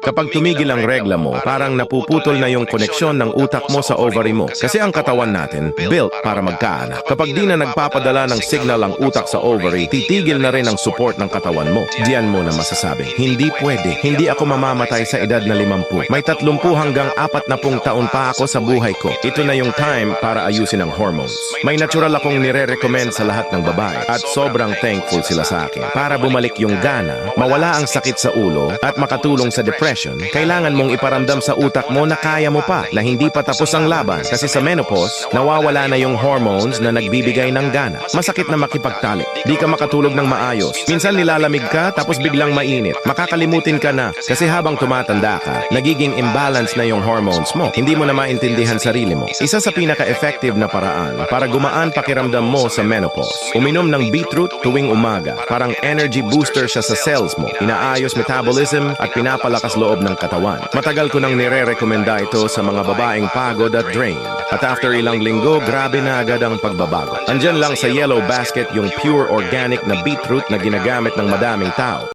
Kapag tumigil ang regla mo, parang napuputol na yung koneksyon ng utak mo sa ovary mo. Kasi ang katawan natin, built para magkaanak. Kapag di na nagpapadala ng signal ang utak sa ovary, titigil na rin ang support ng katawan mo. Diyan mo na masasabi, hindi pwede. Hindi ako mamamatay sa edad na 50. May 30 hanggang 40 taon pa ako sa buhay ko. Ito na yung time para ayusin ang hormones. May natural akong nire-recommend sa lahat ng babae at sobrang thankful sila sa akin. Para bumalik yung gana, mawala ang sakit sa ulo at makatulong sa depression, kailangan mong iparamdam sa utak mo na kaya mo pa, na hindi pa tapos ang laban. Kasi sa menopause, nawawala na yung hormones na nagbibigay ng gana. Masakit na makipagtalik. Di ka makatulog ng maayos. Minsan nilalamig ka tapos biglang mainit. Makakalimutin ka na kasi habang tumatanda ka, nagiging imbalance na yung hormones mo. Hindi mo na maintindihan sarili mo. Isa sa pinaka-effective na paraan para gumaan pakiramdam mo sa menopause, uminom ng beetroot tuwing umaga. Parang energy booster siya sa cells mo. Inaayos metabolism at pinapalakas loob ng katawan. Matagal ko nang nire-rekomenda ito sa mga babaeng pagod at drained. At after ilang linggo, grabe na agad ang pagbabago. Andyan lang sa yellow basket yung pure organic na beetroot na ginagamit ng madaming tao.